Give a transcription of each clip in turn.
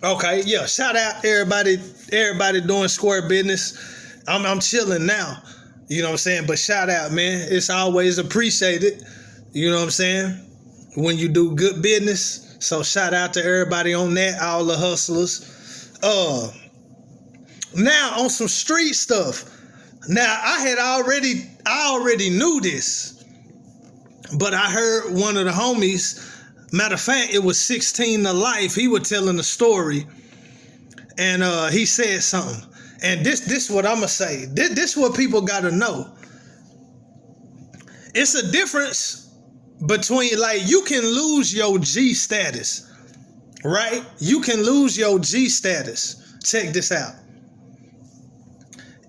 Okay, yeah. Shout out everybody doing square business. I'm chilling now. You know what I'm saying? But shout out, man. It's always appreciated. You know what I'm saying? When you do good business. So shout out to everybody on that, all the hustlers. Now on some street stuff. Now I already knew this, but I heard one of the homies. Matter of fact, it was 16 to Life. He was telling a story, and he said something. And this what I'ma say. This what people gotta know. It's a difference between, like, you can lose your G status, right? You can lose your G status. Check this out.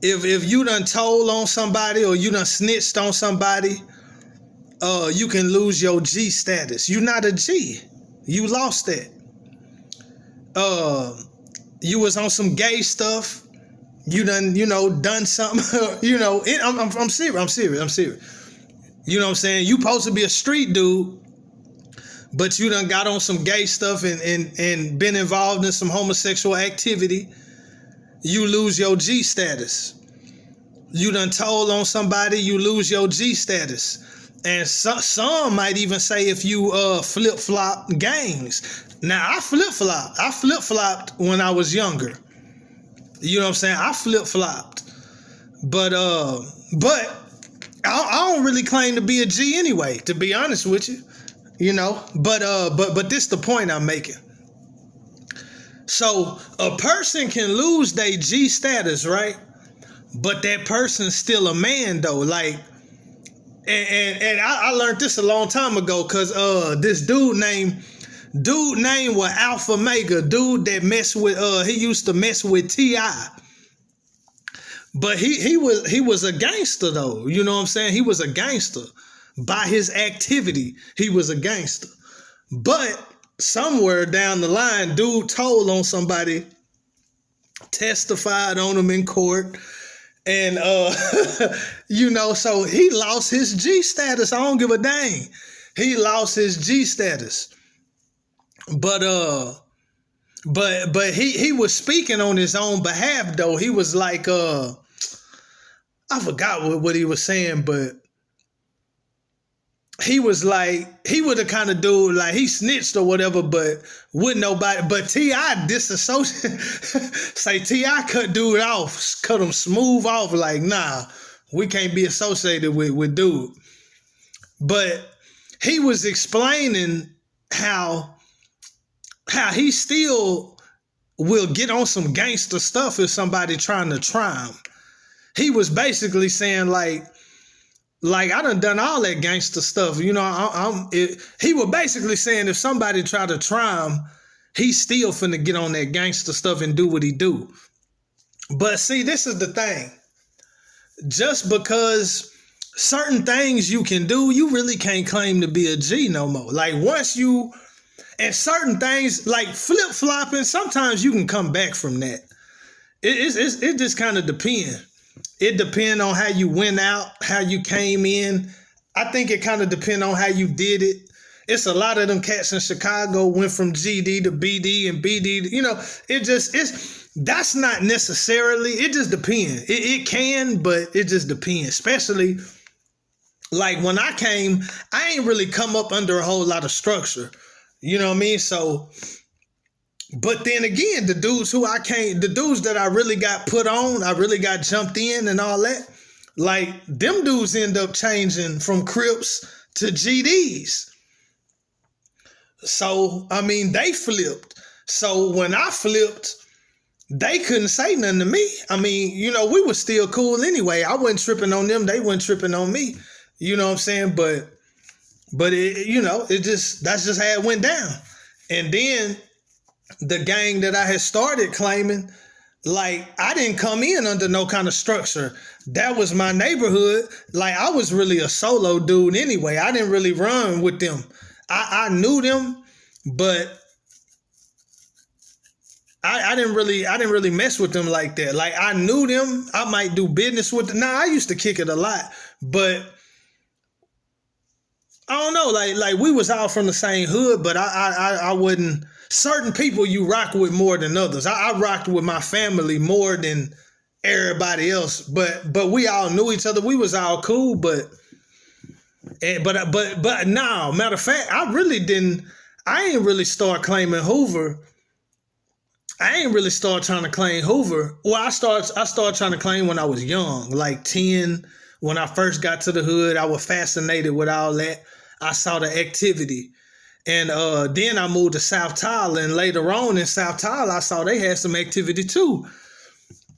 If you done told on somebody or you done snitched on somebody, you can lose your G status. You're not a G. You lost that. You was on some gay stuff. You done, done something. I'm serious. You know what I'm saying? You supposed to be a street dude, but you done got on some gay stuff and been involved in some homosexual activity. You lose your G status. You done told on somebody, you lose your G status. And some might even say if you flip-flop gangs. Now, I flip-flopped when I was younger. You know what I'm saying? I flip-flopped. But I don't really claim to be a G anyway, to be honest with you. But this the point I'm making. So a person can lose their G status, right? But that person's still a man though. Like, and I learned this a long time ago, because this dude named was Alpha Mega, dude that he used to mess with T.I. But he was a gangster though. You know what I'm saying? He was a gangster. By his activity, he was a gangster. But somewhere down the line, dude told on somebody, testified on him in court, and so he lost his G status. I don't give a dang. He lost his G status. But he was speaking on his own behalf though. He was like, I forgot what he was saying, but he was like, he was the kind of dude, like, he snitched or whatever, but wouldn't nobody, but T.I. disassociate, say T.I. cut dude off, cut him smooth off, like, nah, we can't be associated with dude. But he was explaining how he still will get on some gangster stuff if somebody trying to try him. He was basically saying, like I done all that gangster stuff. He was basically saying if somebody tried to try him, he's still finna get on that gangster stuff and do what he do. But see, this is the thing. Just because certain things you can do, you really can't claim to be a G no more. Like, and certain things, like flip-flopping, sometimes you can come back from that. It just kind of depends. It depends on how you went out, how you came in. I think it kind of depends on how you did it. It's a lot of them cats in Chicago went from GD to BD and BD. That's not necessarily, it just depends. It can, but it just depends. Especially, like, when I came, I ain't really come up under a whole lot of structure. You know what I mean? So, but then again, the dudes that I really got put on, I really got jumped in and all that, like, them dudes end up changing from Crips to GDs. So, I mean, they flipped. So when I flipped, they couldn't say nothing to me. I mean, we were still cool anyway. I wasn't tripping on them. They weren't tripping on me. You know what I'm saying? But that's just how it went down. And then the gang that I had started claiming, like, I didn't come in under no kind of structure. That was my neighborhood. Like, I was really a solo dude anyway. I didn't really run with them. I knew them, but I didn't really mess with them like that. Like, I knew them. I might do business with them. Nah, I used to kick it a lot, but I don't know. Like we was all from the same hood, but I wouldn't. certain people you rock with more than others. I rocked with my family more than everybody else, but we all knew each other. We was all cool, but now, matter of fact, I ain't really start claiming Hoover. I ain't really start trying to claim Hoover. Well, I started trying to claim when I was young, like 10. When I first got to the hood, I was fascinated with all that. I saw the activity. And then I moved to South Tyler, and later on in South Tyler, I saw they had some activity too.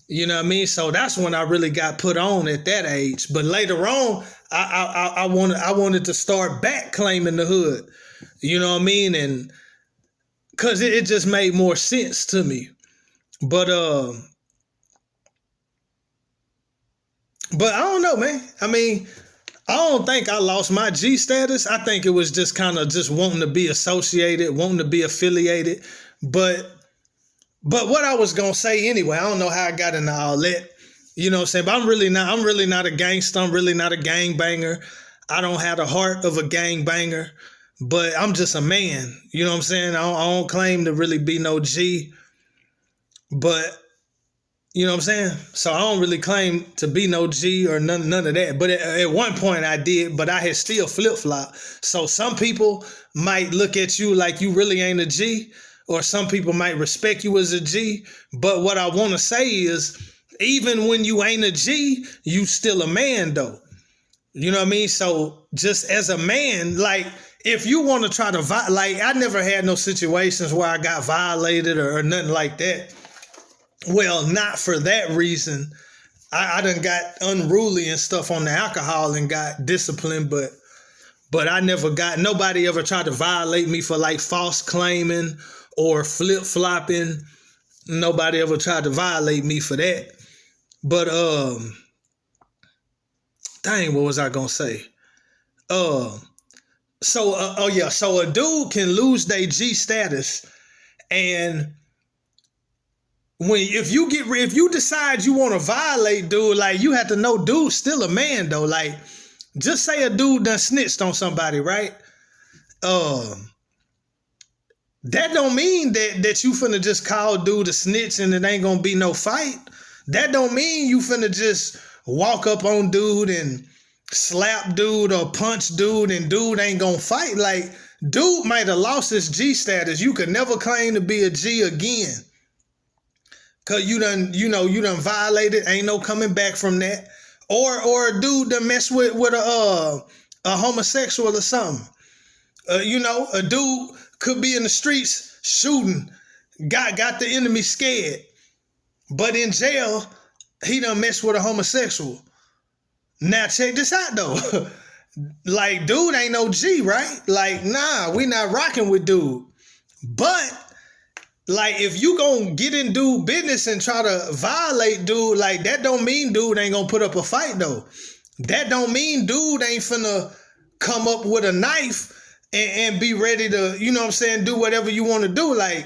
You know what I mean? So that's when I really got put on at that age. But later on, I wanted to start back claiming the hood. You know what I mean? And because it just made more sense to me. But I don't know, man. I mean, I don't think I lost my G status. I think it was just kind of just wanting to be associated, wanting to be affiliated. But what I was gonna say anyway, I don't know how I got into all that. You know what I'm saying? But I'm really not a gangster. I'm really not a gangbanger. I don't have the heart of a gangbanger, but I'm just a man. You know what I'm saying? I don't claim to really be no G, but you know what I'm saying? So I don't really claim to be no G or none of that. But at one point I did, but I had still flip-flop. So some people might look at you like you really ain't a G, or some people might respect you as a G. But what I want to say is, even when you ain't a G, you still a man though. You know what I mean? So just as a man, like if you want to try to, like I never had no situations where I got violated or nothing like that. Well, not for that reason. I done got unruly and stuff on the alcohol and got disciplined, but I never got, nobody ever tried to violate me for like false claiming or flip-flopping. Nobody ever tried to violate me for that. But dang, what was I gonna say? So a dude can lose their G status, and if you decide you want to violate dude, like you have to know dude's still a man though. Like just say a dude done snitched on somebody, right? That don't mean that you finna just call dude a snitch and it ain't gonna be no fight. That don't mean you finna just walk up on dude and slap dude or punch dude and dude ain't gonna fight. Like dude might have lost his G status. You could never claim to be a G again. Cause you done violated, ain't no coming back from that. Or a dude done mess with a homosexual or something. A dude could be in the streets shooting, got the enemy scared, but in jail, he done messed with a homosexual. Now check this out though. Like dude ain't no G, right? Like, nah, we not rocking with dude. But like if you gonna get in dude business and try to violate dude, like that don't mean dude ain't gonna put up a fight though. That don't mean dude ain't finna come up with a knife and be ready to, you know what I'm saying, do whatever you want to do. Like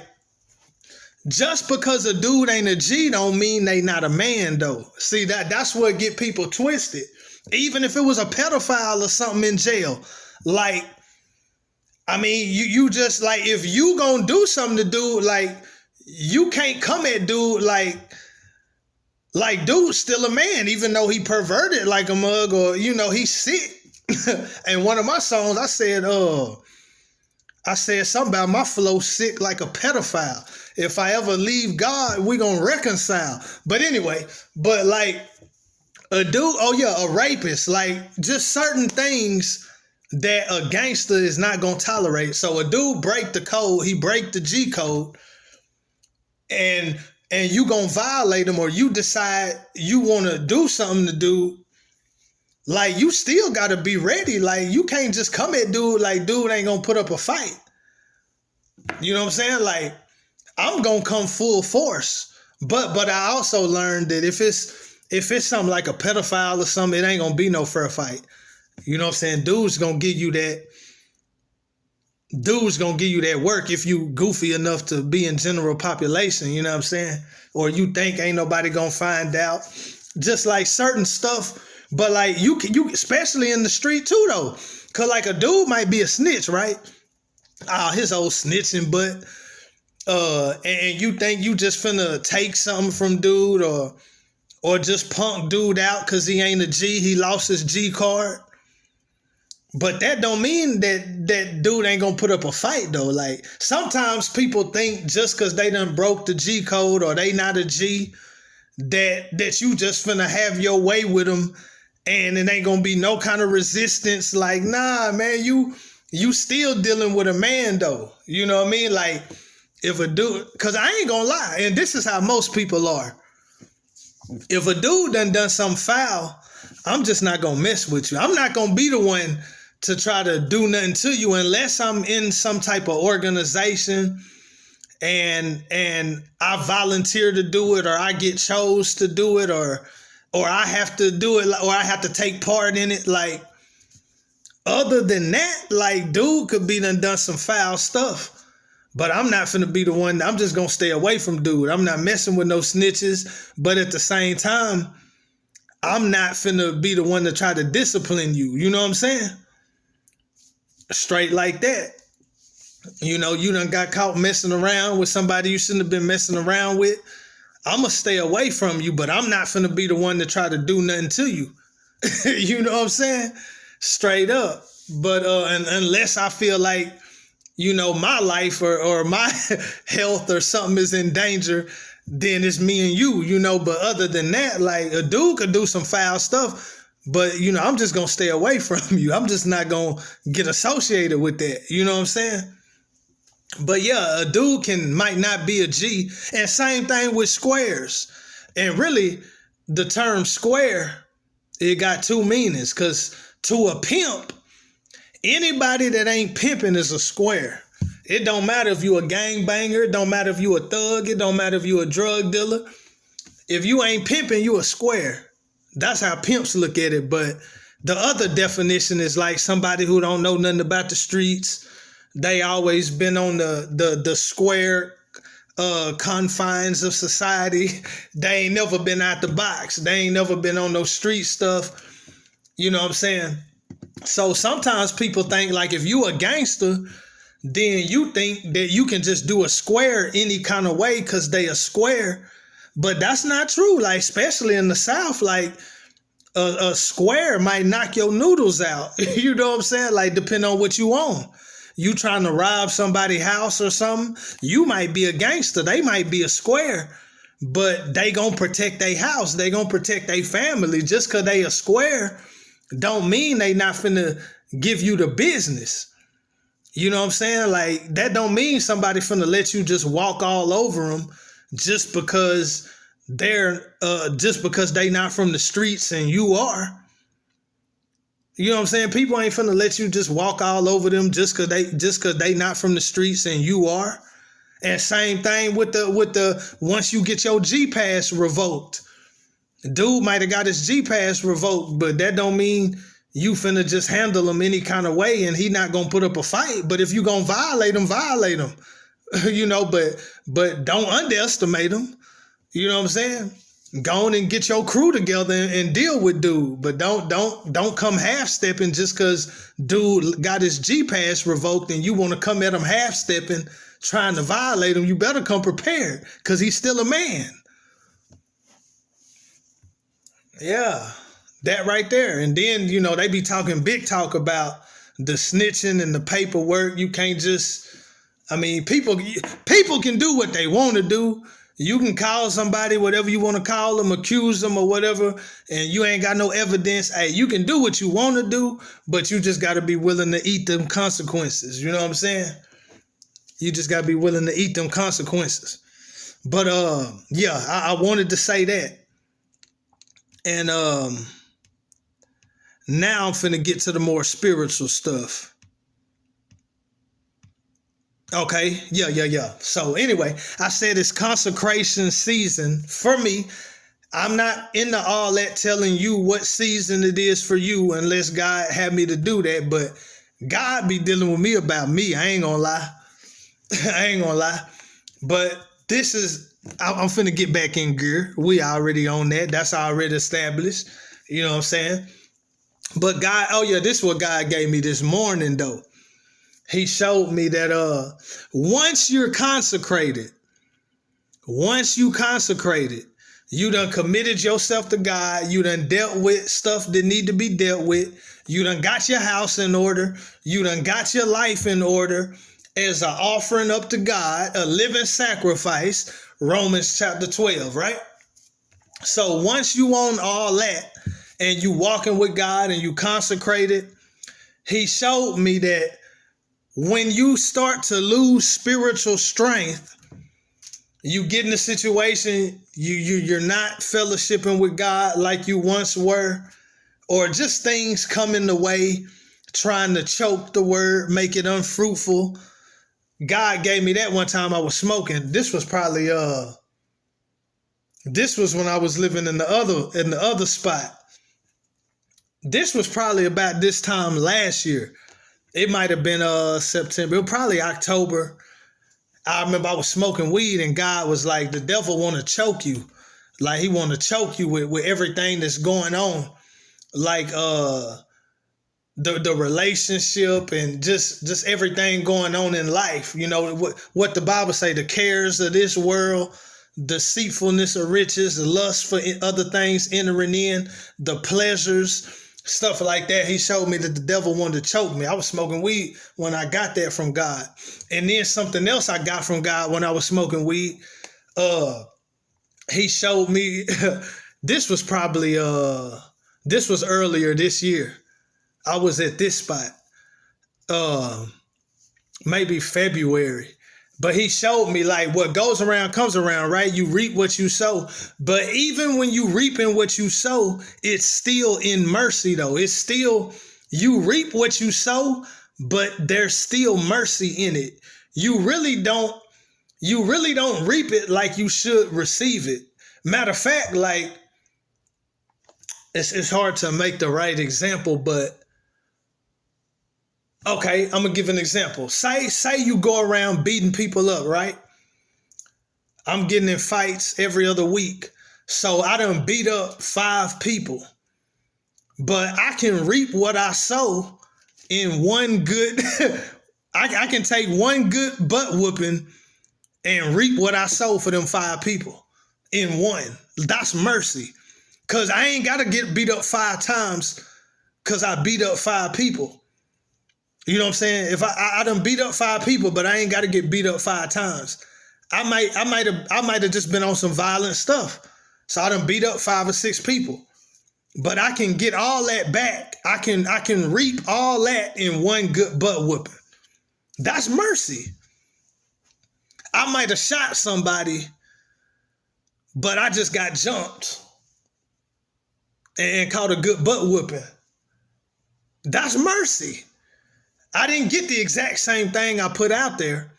just because a dude ain't a G don't mean they not a man though. See, that's what get people twisted. Even if it was a pedophile or something in jail, like, I mean, you just like, if you gonna do something to dude, like, you can't come at dude like dude's still a man, even though he perverted like a mug or, he's sick. And one of my songs, I said something about my flow sick like a pedophile. If I ever leave God, we gonna reconcile. But anyway, like a dude, a rapist, like just certain things that a gangster is not gonna tolerate. So a dude break the code, he break the G code, and you gonna violate him, or you decide you wanna do something to dude, like you still gotta be ready. Like you can't just come at dude like dude ain't gonna put up a fight. You know what I'm saying? Like I'm gonna come full force. But I also learned that if it's something like a pedophile or something, it ain't gonna be no fair fight. You know what I'm saying? Dude's gonna give you that work if you goofy enough to be in general population, you know what I'm saying? Or you think ain't nobody gonna find out. Just like certain stuff, but like you especially in the street too though. Cause like a dude might be a snitch, right? His old snitching butt. and you think you just finna take something from dude or just punk dude out because he ain't a G, he lost his G card. But that don't mean that dude ain't gonna put up a fight though. Like sometimes people think just because they done broke the G code or they not a G, that you just finna have your way with them and it ain't gonna be no kind of resistance. Like, nah, man, you still dealing with a man though. You know what I mean? Like if a dude, cause I ain't gonna lie, and this is how most people are. If a dude done something foul, I'm just not gonna mess with you. I'm not gonna be the one to try to do nothing to you unless I'm in some type of organization and I volunteer to do it or I get chose to do it or I have to do it or I have to take part in it. Like other than that, like dude could be done some foul stuff. But I'm not finna be the one. I'm just gonna stay away from dude. I'm not messing with no snitches. But at the same time, I'm not finna be the one to try to discipline you. You know what I'm saying? Straight like that. You know, you done got caught messing around with somebody you shouldn't have been messing around with. I'm gonna stay away from you, but I'm not finna be the one to try to do nothing to you. You know what I'm saying? Straight up. But unless I feel like, you know, my life or my health or something is in danger, then it's me and you, you know. But other than that, like a dude could do some foul stuff, but, you know, I'm just going to stay away from you. I'm just not going to get associated with that. You know what I'm saying? But yeah, a dude might not be a G. And same thing with squares. And really, the term square, it got two meanings. Because to a pimp, anybody that ain't pimping is a square. It don't matter if you a gangbanger. It don't matter if you a thug. It don't matter if you a drug dealer. If you ain't pimping, you a square. That's how pimps look at it. But the other definition is like somebody who don't know nothing about the streets. They always been on the square confines of society. They ain't never been out the box. They ain't never been on no street stuff. You know what I'm saying? So sometimes people think like if you a gangster, then you think that you can just do a square any kind of way because they a square. But that's not true. Like, especially in the South, like a square might knock your noodles out. You know what I'm saying? Like, depending on what you want. You trying to rob somebody's house or something, you might be a gangster. They might be a square, but they gonna protect their house. They gonna protect their family. Just because they a square don't mean they not finna give you the business. You know what I'm saying? Like, that don't mean somebody finna let you just walk all over them just because they not from the streets and you are. You know what I'm saying? People ain't finna let you just walk all over them just cause they not from the streets and you are. And same thing with the once you get your G pass revoked. Dude might have got his G pass revoked, but that don't mean you finna just handle him any kind of way and he not gonna put up a fight. But if you gonna violate him, violate him. You know, but don't underestimate him. You know what I'm saying? Go on and get your crew together and deal with dude. But don't come half-stepping just because dude got his G pass revoked and you want to come at him half-stepping trying to violate him. You better come prepared because he's still a man. Yeah, that right there. And then, you know, they be talking big talk about the snitching and the paperwork. You can't just, I mean, people can do what they want to do. You can call somebody whatever you want to call them, accuse them or whatever, and you ain't got no evidence. Hey, you can do what you want to do, but you just got to be willing to eat them consequences. You know what I'm saying? You just got to be willing to eat them consequences. But yeah, I wanted to say that. And now I'm finna get to the more spiritual stuff. Okay, yeah. So anyway, I said it's consecration season for me. I'm not into all that telling you what season it is for you unless God had me to do that. But God be dealing with me about me. I ain't gonna lie. But this is, I'm finna get back in gear. We already on that. That's already established. You know what I'm saying? But God, oh yeah, this is what God gave me this morning though. He showed me that once you're consecrated, once you consecrated, you done committed yourself to God. You done dealt with stuff that need to be dealt with. You done got your house in order. You done got your life in order as an offering up to God, a living sacrifice, Romans chapter 12, right? So once you own all that and you walking with God and you consecrated, he showed me that when you start to lose spiritual strength, you get in a situation, you're not fellowshipping with God like you once were, or just things come in the way, trying to choke the word, make it unfruitful. God gave me that one time I was smoking. This was probably this was when I was living in the other spot. This was probably about this time last year. It might have been September. It was probably October. I remember I was smoking weed and God was like, the devil want to choke you. Like he want to choke you with everything that's going on. Like the relationship and just everything going on in life. You know, what the Bible say, the cares of this world, deceitfulness of riches, the lust for other things entering in, the pleasures, stuff like that. He showed me that the devil wanted to choke me. I was smoking weed when I got that from God. And then something else I got from God when I was smoking weed, he showed me, this was probably, this was earlier this year. I was at this spot, maybe February. But he showed me like what goes around comes around, right? You reap what you sow. But even when you reaping what you sow, it's still in mercy though. It's still, you reap what you sow, but there's still mercy in it. You really don't reap it like you should receive it. Matter of fact, like it's hard to make the right example, but okay, I'm gonna give an example. Say you go around beating people up, right? I'm getting in fights every other week. So I done beat up 5 people. But I can reap what I sow in one good, I can take one good butt whooping and reap what I sow for them 5 people in one. That's mercy. Cause I ain't gotta get beat up 5 times cause I beat up 5 people. You know what I'm saying? If I done beat up 5 people, but I ain't got to get beat up 5 times. I might have just been on some violent stuff. So I done beat up 5 or 6 people. But I can get all that back. I can reap all that in one good butt whooping. That's mercy. I might have shot somebody, but I just got jumped and caught a good butt whooping. That's mercy. I didn't get the exact same thing I put out there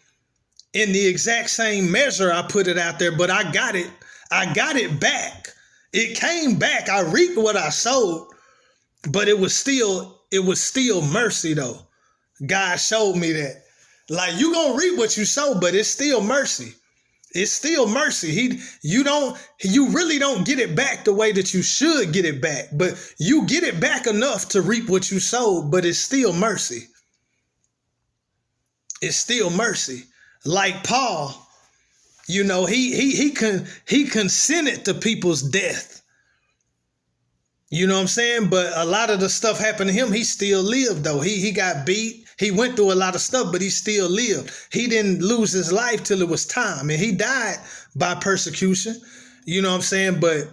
in the exact same measure I put it out there, but I got it. I got it back. It came back. I reaped what I sowed, but it was still mercy though. God showed me that. Like you gonna reap what you sow, but it's still mercy. It's still mercy. You really don't get it back the way that you should get it back, but you get it back enough to reap what you sowed, but it's still mercy. It's still mercy. Like Paul, you know, he consented to people's death. You know what I'm saying? But a lot of the stuff happened to him. He still lived though. He got beat. He went through a lot of stuff, but he still lived. He didn't lose his life till it was time. And he died by persecution. You know what I'm saying? But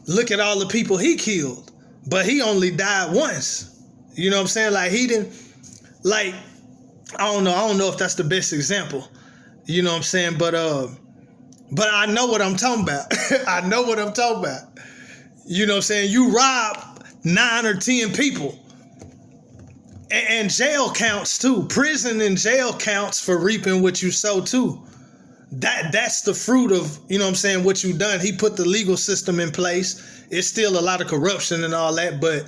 look at all the people he killed. But he only died once. You know what I'm saying? Like he didn't, like, I don't know if that's the best example. You know what I'm saying? But I know what I'm talking about. I know what I'm talking about. You know what I'm saying? You rob 9 or 10 people. And jail counts too. Prison and jail counts for reaping what you sow too. That's the fruit of, you know what I'm saying, what you done. He put the legal system in place. It's still a lot of corruption and all that, but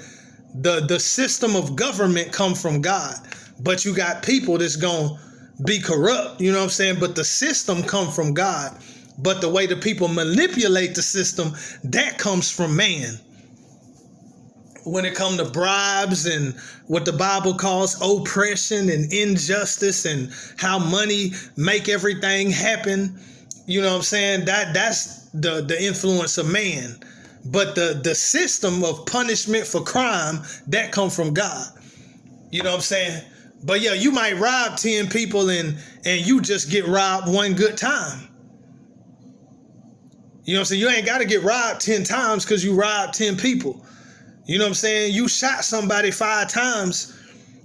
the system of government come from God. But you got people that's going to be corrupt, you know what I'm saying? But the system come from God. But the way the people manipulate the system, that comes from man. when it comes to bribes and what the Bible calls oppression and injustice and how money make everything happen. You know what I'm saying? That's the influence of man. But the system of punishment for crime, that come from God. You know what I'm saying? But yeah, you might rob 10 people and you just get robbed one good time. You know what I'm saying? You ain't got to get robbed 10 times because you robbed 10 people. You know what I'm saying? You shot somebody 5 times,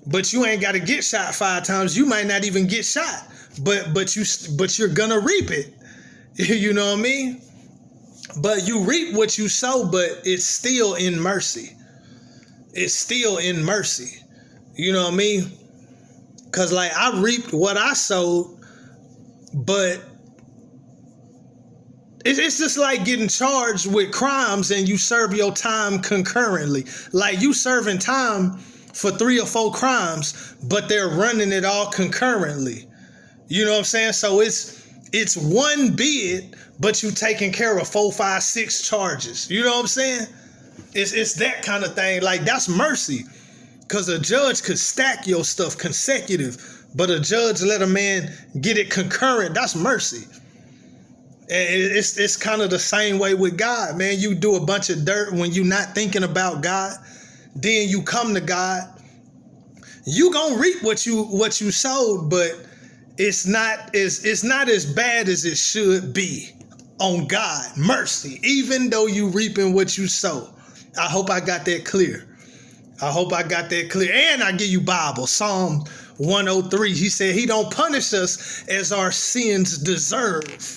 but you ain't got to get shot 5 times. You might not even get shot, but you're gonna reap it. You know what I mean? But you reap what you sow, but it's still in mercy. It's still in mercy. You know what I mean? Because like I reaped what I sowed, but it's just like getting charged with crimes and you serve your time concurrently. Like you serving time for 3 or 4 crimes, but they're running it all concurrently. You know what I'm saying? So it's one bid, but you taking care of 4, 5, 6 charges. You know what I'm saying? It's that kind of thing. Like that's mercy. Because a judge could stack your stuff consecutive, but a judge let a man get it concurrent. That's mercy. And it's kind of the same way with God, man. You do a bunch of dirt when you're not thinking about God. Then you come to God. You gonna reap what you sowed, but it's not as bad as it should be on God. Mercy, even though you reaping what you sow. I hope I got that clear. And I give you Bible. Psalm 103. He said he don't punish us as our sins deserve.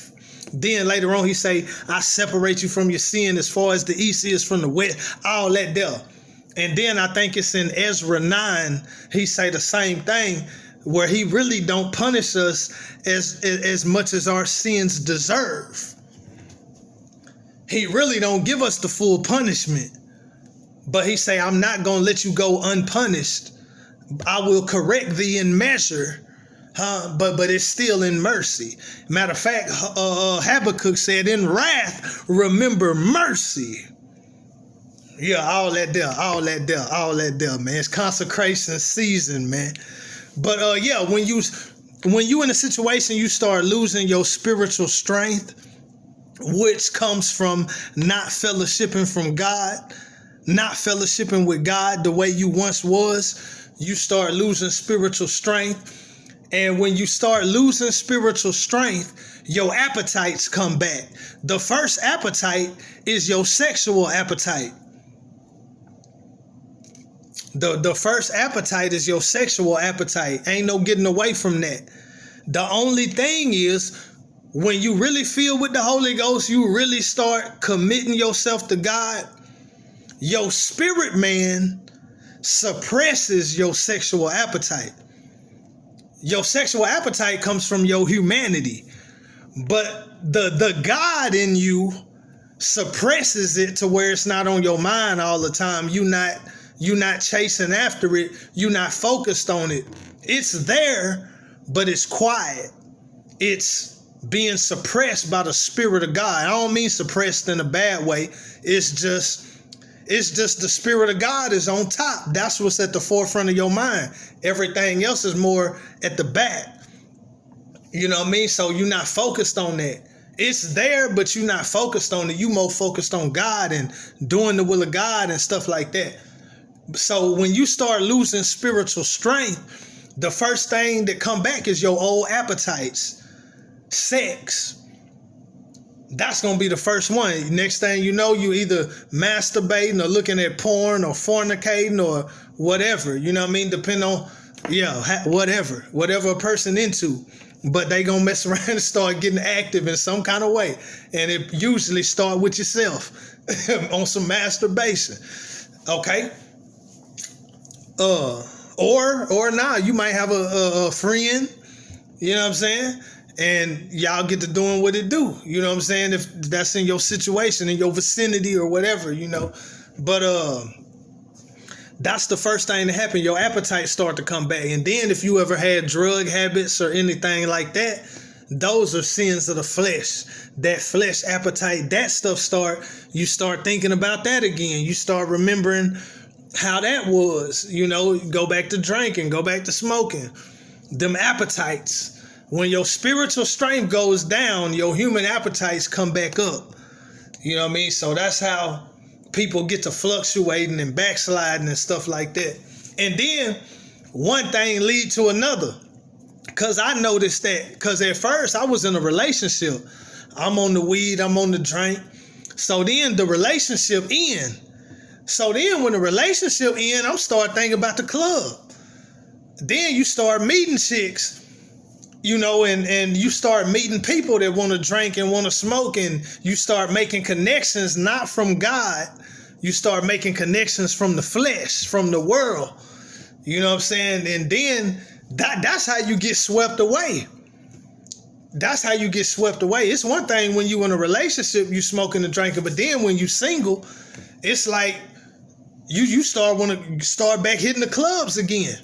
Then later on he say, I separate you from your sin as far as the east is from the west. All that there. And then I think it's in Ezra 9. He say the same thing, where he really don't punish us as much as our sins deserve. He really don't give us the full punishment. But he say, I'm not going to let you go unpunished. I will correct thee in measure. But it's still in mercy. Matter of fact, Habakkuk said, in wrath, remember mercy. Yeah, all that there, man. It's consecration season, man. But yeah, when you in a situation, you start losing your spiritual strength, which comes from not fellowshipping from God, not fellowshipping with God the way you once was. You start losing spiritual strength. And when you start losing spiritual strength, your appetites come back. The first appetite is your sexual appetite. The first appetite is your sexual appetite. Ain't no getting away from that. The only thing is, when you really feel with the Holy Ghost, you really start committing yourself to God, your spirit man suppresses your sexual appetite. Your sexual appetite comes from your humanity, but the God in you suppresses it to where it's not on your mind all the time. You're not chasing after it. You're not focused on it. It's there, but it's quiet. It's being suppressed by the Spirit of God. I don't mean suppressed in a bad way. It's just the Spirit of God is on top. That's what's at the forefront of your mind. Everything else is more at the back. You know what I mean? So you're not focused on that. It's there, but you're not focused on it. You more focused on God and doing the will of God and stuff like that. So when you start losing spiritual strength, the first thing that come back is your old appetites. Sex. That's going to be the first one. Next thing you know, you either masturbating or looking at porn or fornicating or whatever. You know what I mean? Depending on, whatever a person into. But they going to mess around and start getting active in some kind of way. And it usually start with yourself on some masturbation. Okay? Or now you might have a friend, you know what I'm saying? And y'all get to doing what it do. You know what I'm saying? If that's in your situation, in your vicinity or whatever, you know. But that's the first thing to happen. Your appetite start to come back. And then if you ever had drug habits or anything like that, those are sins of the flesh. That flesh appetite, that stuff you start thinking about that again. You start remembering how that was, go back to drinking, go back to smoking, them appetites. When your spiritual strength goes down, your human appetites come back up. You know what I mean? So that's how people get to fluctuating and backsliding and stuff like that. And then one thing lead to another. Because I noticed that, because at first I was in a relationship. I'm on the weed, I'm on the drink. So then the relationship end. So then when the relationship end, I'm start thinking about the club. Then you start meeting chicks, and you start meeting people that want to drink and want to smoke, and you start making connections not from God. You start making connections from the flesh, from the world. You know what I'm saying? And then that's how you get swept away. That's how you get swept away. It's one thing when you in a relationship, you smoking and drinking, but then when you single, it's like you want to start back hitting the clubs again.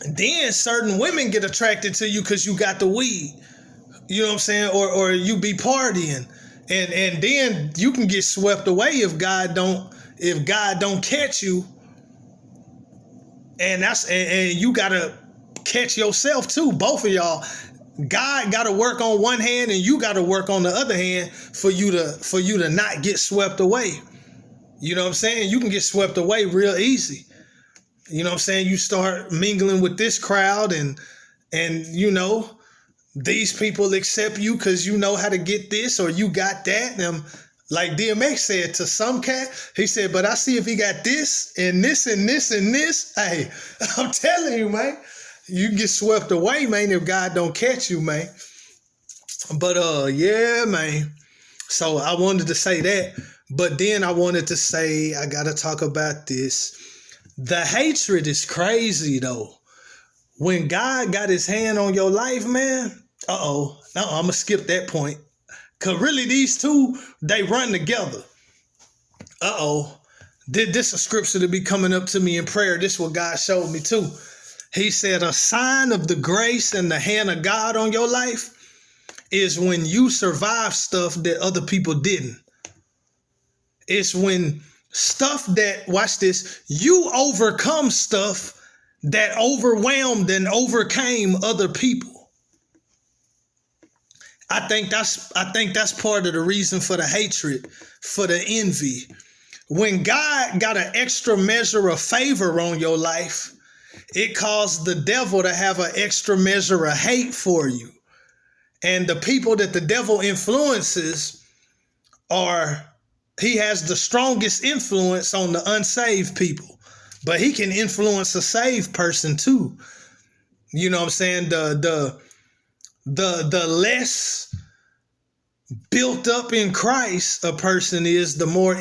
And then certain women get attracted to you because you got the weed. You know what I'm saying? Or you be partying. And then you can get swept away if God don't catch you. And you gotta catch yourself too, both of y'all. God gotta work on one hand and you gotta work on the other hand for you to not get swept away. You know what I'm saying? You can get swept away real easy. You know what I'm saying? You start mingling with this crowd and these people accept you because you know how to get this or you got that. And like DMX said to some cat, he said, but I see if he got this and this and this and this. Hey, I'm telling you, man, you get swept away, man, if God don't catch you, man. But yeah, man. So I wanted to say that. But then I wanted to say, I got to talk about this. The hatred is crazy, though. When God got his hand on your life, man, I'm going to skip that point. Because really, these two, they run together. This a scripture to be coming up to me in prayer. This is what God showed me, too. He said, a sign of the grace and the hand of God on your life is when you survive stuff that other people didn't. It's when stuff that, watch this, you overcome stuff that overwhelmed and overcame other people. I think that's part of the reason for the hatred, for the envy. When God got an extra measure of favor on your life, it caused the devil to have an extra measure of hate for you. And the people that the devil influences he has the strongest influence on the unsaved people, but he can influence a saved person too. You know what I'm saying? The less built up in Christ a person is, the more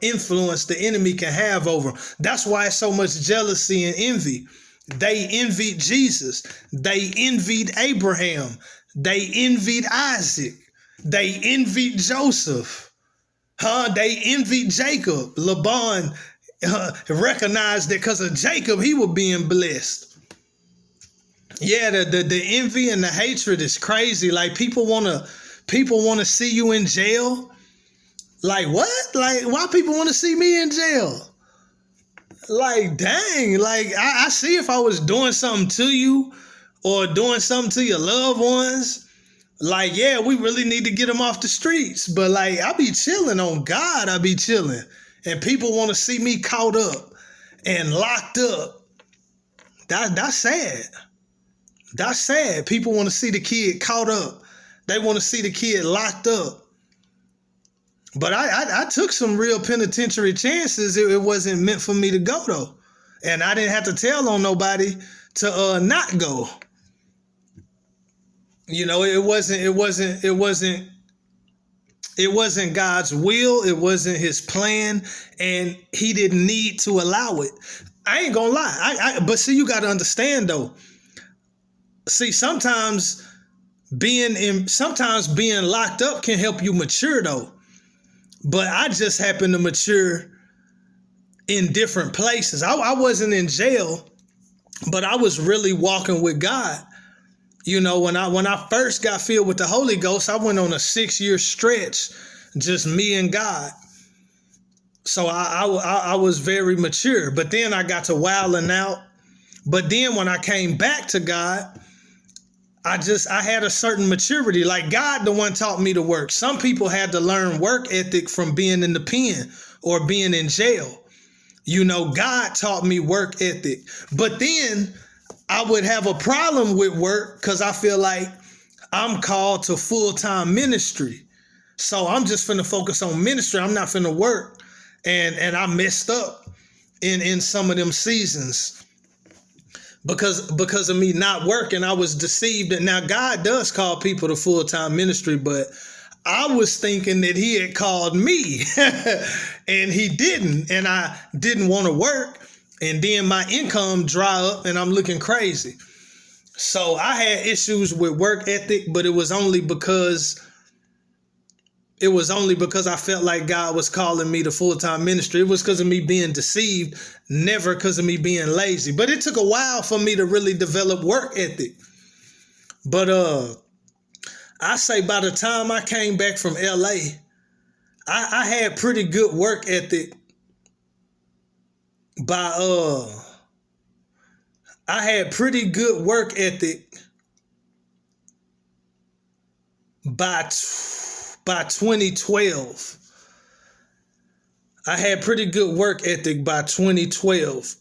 influence the enemy can have over. That's why it's so much jealousy and envy. They envied Jesus. They envied Abraham. They envied Isaac. They envied Joseph. They envied Jacob. Laban recognized that because of Jacob, he was being blessed. Yeah, the envy and the hatred is crazy. Like people want to see you in jail. Like what? Like why people want to see me in jail? Like dang, like I see if I was doing something to you or doing something to your loved ones. Like, yeah, we really need to get them off the streets. But like, I be chilling on God. I be chilling. And people want to see me caught up and locked up. That's sad. That's sad. People want to see the kid caught up. They want to see the kid locked up. But I took some real penitentiary chances. It wasn't meant for me to go, though. And I didn't have to tell on nobody to not go. You know, it wasn't God's will. It wasn't his plan, and he didn't need to allow it. I ain't gonna lie. But see, you got to understand though. See, sometimes being locked up can help you mature though. But I just happened to mature in different places. I wasn't in jail, but I was really walking with God. You know, when I first got filled with the Holy Ghost, I went on a 6-year stretch, just me and God. So I was very mature, but then I got to wilding out. But then when I came back to God, I had a certain maturity. Like God, the one taught me to work. Some people had to learn work ethic from being in the pen or being in jail. You know, God taught me work ethic. But then I would have a problem with work because I feel like I'm called to full-time ministry. So I'm just finna focus on ministry. I'm not finna work. And I messed up in some of them seasons because of me not working. I was deceived. And now God does call people to full-time ministry, but I was thinking that he had called me and he didn't. And I didn't want to work. And then my income dry up and I'm looking crazy. So I had issues with work ethic, but it was only because I felt like God was calling me to full-time ministry. It was because of me being deceived, never because of me being lazy. But it took a while for me to really develop work ethic. But I say by the time I came back from LA, I had pretty good work ethic I had pretty good work ethic by 2012. I had pretty good work ethic by 2012.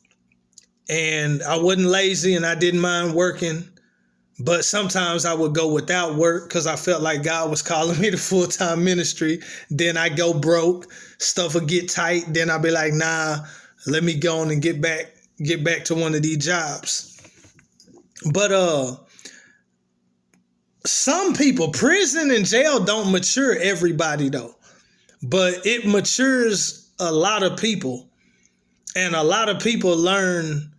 And I wasn't lazy and I didn't mind working. But sometimes I would go without work because I felt like God was calling me to full-time ministry. Then I go broke. Stuff would get tight. Then I'd be like, nah, let me go on and get back to one of these jobs. But some people, prison and jail don't mature everybody though. But it matures a lot of people. And a lot of people learn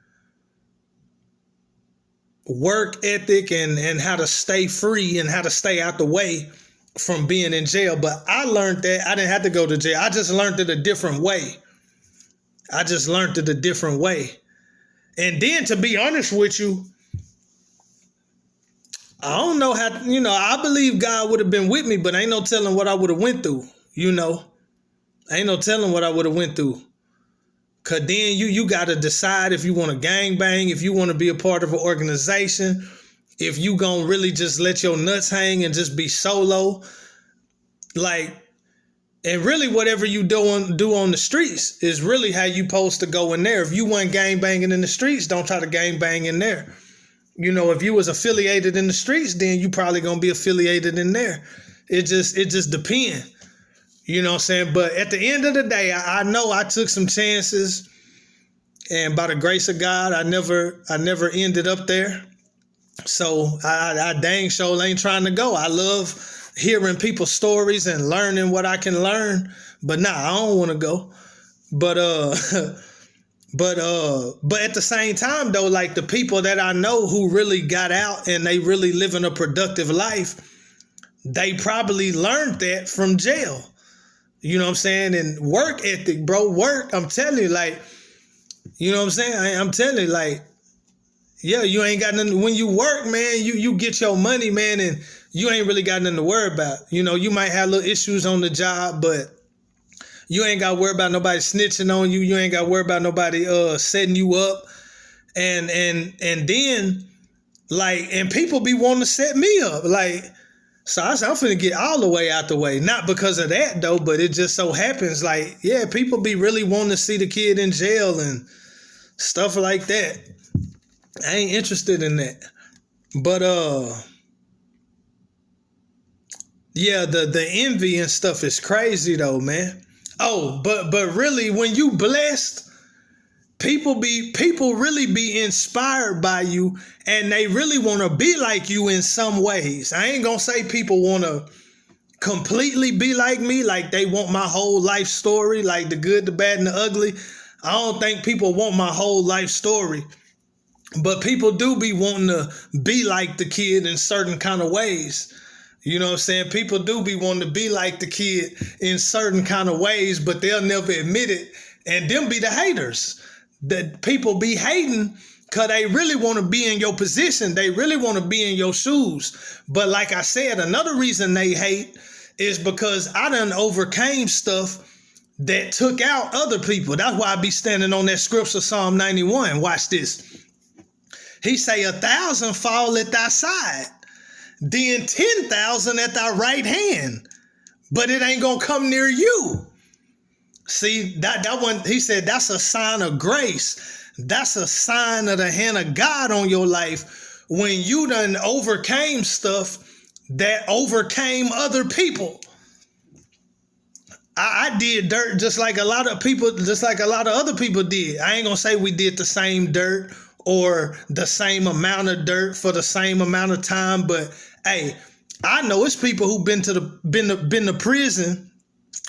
work ethic and how to stay free and how to stay out the way from being in jail. But I learned that I didn't have to go to jail. I just learned it a different way. And then to be honest with you, I don't know how, I believe God would have been with me, but ain't no telling what I would have went through, Ain't no telling what I would have went through. Cause then you got to decide if you want to gangbang, if you want to be a part of an organization, if you gonna really just let your nuts hang and just be solo. Like, and really whatever you do on the streets is really how you supposed to go in there. If you weren't gangbanging in the streets, don't try to gangbang in there. If you was affiliated in the streets, then you probably gonna be affiliated in there. It just depends. You know what I'm saying? But at the end of the day, I know I took some chances, and by the grace of God, I never ended up there. So I dang sure ain't trying to go. I love hearing people's stories and learning what I can learn. But nah, I don't want to go. But at the same time though, like the people that I know who really got out and they really living a productive life, they probably learned that from jail. You know what I'm saying? And work ethic, bro, work. I'm telling you, like, you know what I'm saying? I'm telling you, like, yeah, you ain't got nothing. When you work, man, you get your money, man, and you ain't really got nothing to worry about. You might have little issues on the job, but you ain't got to worry about nobody snitching on you. You ain't got to worry about nobody setting you up. And then, like, and people be wanting to set me up, like. So I said, I'm finna get all the way out the way. Not because of that, though, but it just so happens, like, yeah, people be really wanting to see the kid in jail and stuff like that. I ain't interested in that. But, yeah, the envy and stuff is crazy, though, man. Oh, but really, when you blessed, people really be inspired by you, and they really want to be like you in some ways. I ain't gonna say people want to completely be like me, like they want my whole life story, like the good, the bad, and the ugly. I don't think people want my whole life story, but people do be wanting to be like the kid in certain kind of ways. You know what I'm saying? People do be wanting to be like the kid in certain kind of ways, but they'll never admit it, and them be the haters. That people be hating because they really want to be in your position. They really want to be in your shoes. But like I said, another reason they hate is because I done overcame stuff that took out other people. That's why I be standing on that scripture, Psalm 91. Watch this. He say 1,000 fall at thy side, then 10,000 at thy right hand, but it ain't gonna come near you. See, that one, he said, that's a sign of grace. That's a sign of the hand of God on your life when you done overcame stuff that overcame other people. I did dirt just like a lot of people, just like a lot of other people did. I ain't gonna say we did the same dirt or the same amount of dirt for the same amount of time, but hey, I know it's people who've been to prison.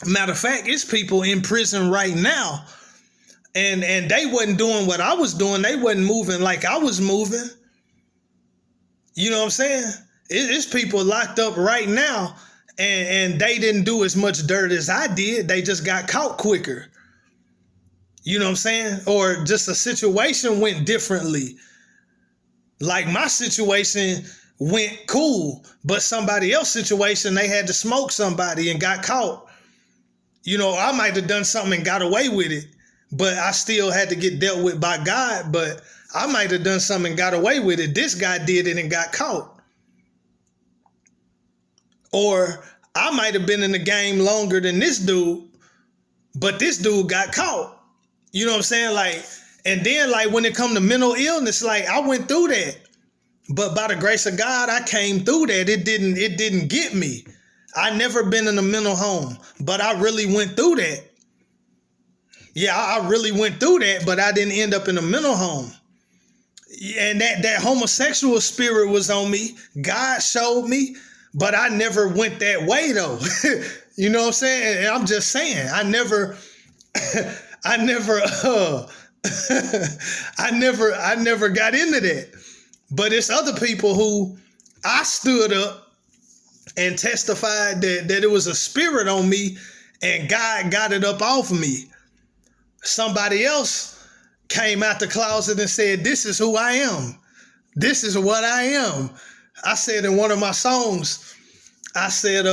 Matter of fact, it's people in prison right now, and they wasn't doing what I was doing. They wasn't moving like I was moving. You know what I'm saying? It's people locked up right now. And they didn't do as much dirt as I did. They just got caught quicker. You know what I'm saying? Or just a situation went differently. Like my situation went cool, but somebody else's situation, they had to smoke somebody and got caught. You know, I might have done something and got away with it, but I still had to get dealt with by God. But I might have done something and got away with it. This guy did it and got caught. Or I might have been in the game longer than this dude, but this dude got caught. You know what I'm saying? Like, and then like when it come to mental illness, like I went through that, but by the grace of God, I came through that. It didn't get me. I never been in a mental home, but I really went through that. Yeah, I really went through that, but I didn't end up in a mental home. And that homosexual spirit was on me. God showed me. But I never went that way though. You know what I'm saying? And I'm just saying, I never got into that. But it's other people who I stood up and testified that it was a spirit on me and God got it up off of me. Somebody else came out the closet and said, this is who I am. This is what I am. I said in one of my songs, I said,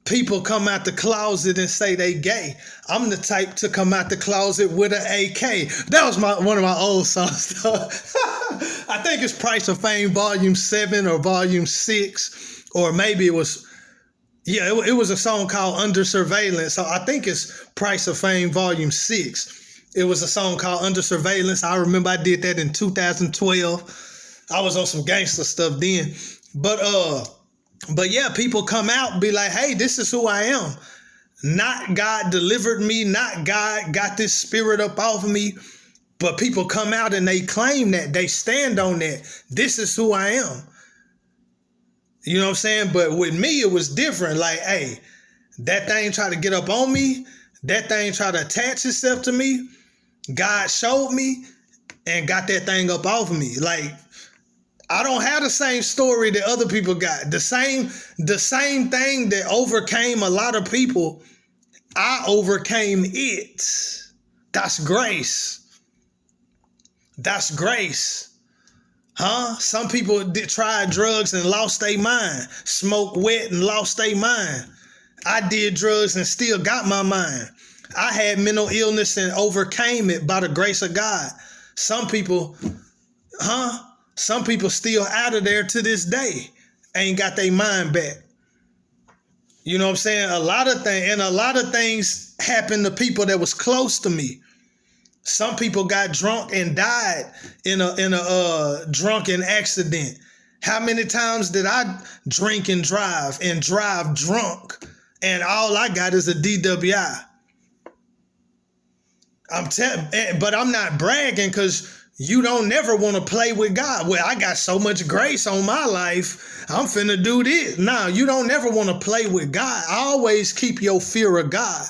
people come out the closet and say they gay. I'm the type to come out the closet with an AK. That was one of my old songs. I think it's Price of Fame, Volume 7 or Volume 6, or maybe it was, it was a song called Under Surveillance. So I think it's Price of Fame, Volume 6. It was a song called Under Surveillance. I remember I did that in 2012. I was on some gangster stuff then. But yeah, people come out and be like, hey, this is who I am. Not God delivered me, not God got this spirit up off of me. But people come out and they claim that, they stand on that. This is who I am. You know what I'm saying? But with me, it was different. Like, hey, that thing tried to get up on me. That thing tried to attach itself to me. God showed me and got that thing up off of me. Like, I don't have the same story that other people got. The same thing that overcame a lot of people, I overcame it. That's grace. That's grace. Huh? Some people tried drugs and lost their mind. Smoked wet and lost their mind. I did drugs and still got my mind. I had mental illness and overcame it by the grace of God. Some people, Some people still out of there to this day, ain't got their mind back. You know what I'm saying? A lot of things happened to people that was close to me. Some people got drunk and died in a drunken accident. How many times did I drink and drive drunk, and all I got is a DWI? But I'm not bragging, because you don't never want to play with God. Well, I got so much grace on my life, I'm finna do this. No, you don't never want to play with God. Always keep your fear of God.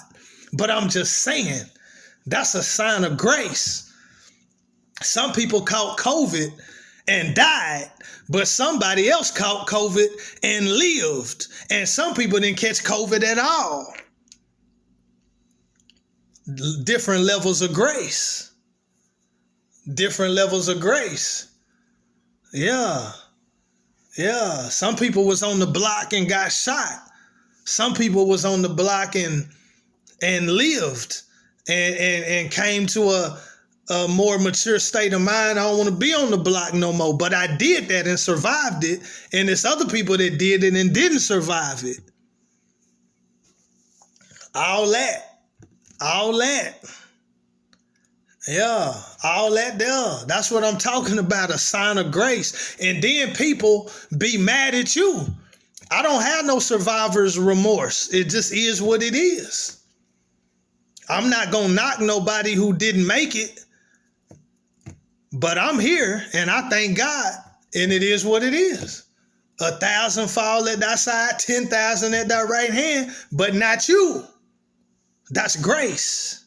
But I'm just saying, that's a sign of grace. Some people caught COVID and died, but somebody else caught COVID and lived. And some people didn't catch COVID at all. Different levels of grace. Different levels of grace. Yeah. Some people was on the block and got shot. Some people was on the block and and lived and came to a more mature state of mind. I don't want to be on the block no more. But I did that and survived it. And there's other people that did it and didn't survive it. All that. Yeah, all that there. That's what I'm talking about, a sign of grace. And then people be mad at you. I don't have no survivor's remorse. It just is what it is. I'm not going to knock nobody who didn't make it. But I'm here and I thank God. And it is what it is. 1,000 fall at thy side, 10,000 at thy right hand, but not you. That's grace.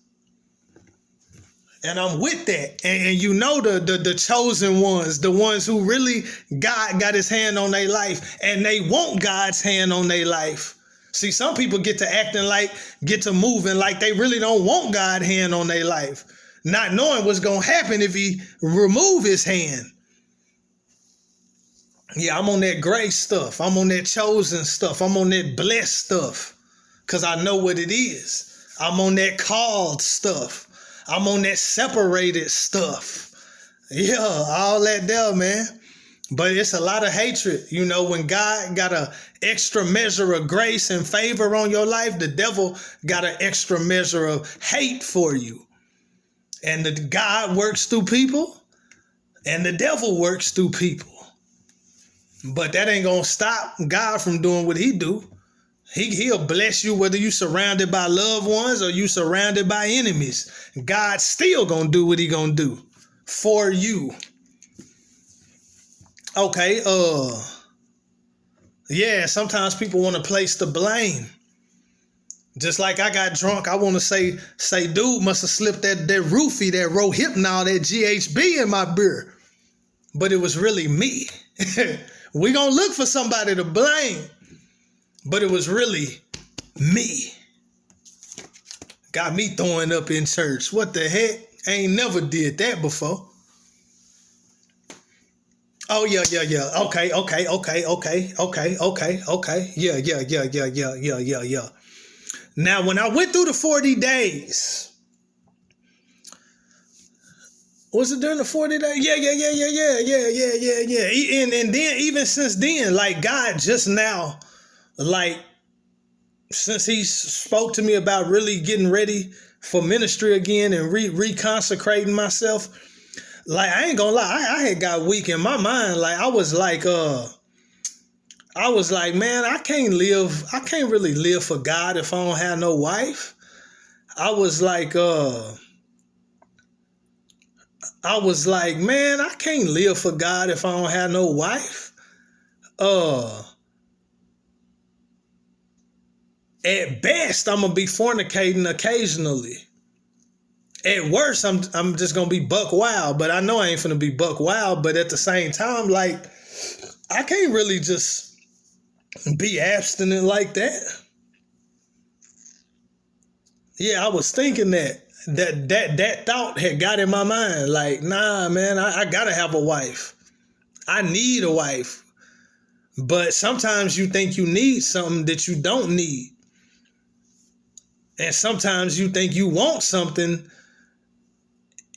And I'm with that. And you know the chosen ones, the ones who really God got his hand on their life and they want God's hand on their life. See, some people get to moving like they really don't want God's hand on their life, not knowing what's going to happen if he remove his hand. Yeah, I'm on that grace stuff. I'm on that chosen stuff. I'm on that blessed stuff because I know what it is. I'm on that called stuff. I'm on that separated stuff. Yeah, all that there, man. But it's a lot of hatred. You know, when God got an extra measure of grace and favor on your life, the devil got an extra measure of hate for you. And the God works through people and the devil works through people. But that ain't going to stop God from doing what he do. He'll bless you whether you surrounded by loved ones or you surrounded by enemies. God's still going to do what he going to do for you. Okay, yeah, sometimes people want to place the blame. Just like I got drunk, I want to say, dude must have slipped that roofie, that Rohypnol, that GHB in my beer. But it was really me. We gonna look for somebody to blame. But it was really me. Got me throwing up in church. What the heck? I ain't never did that before. Oh, yeah. Okay. Yeah. Now, when I went through the 40 days, was it during the 40 days? Yeah. And then even since then, like God just now, like since he spoke to me about really getting ready for ministry again and reconsecrating myself, like I ain't gonna lie, I had got weak in my mind. Like I was like, man, I can't really live for God if I don't have no wife. I was like, man, I can't live for God if I don't have no wife. At best, I'm gonna be fornicating occasionally. At worst, I'm just gonna be buck wild, but I know I ain't finna be buck wild. But at the same time, like I can't really just be abstinent like that. Yeah, I was thinking that thought had got in my mind. Like, nah, man, I gotta have a wife. I need a wife. But sometimes you think you need something that you don't need. And sometimes you think you want something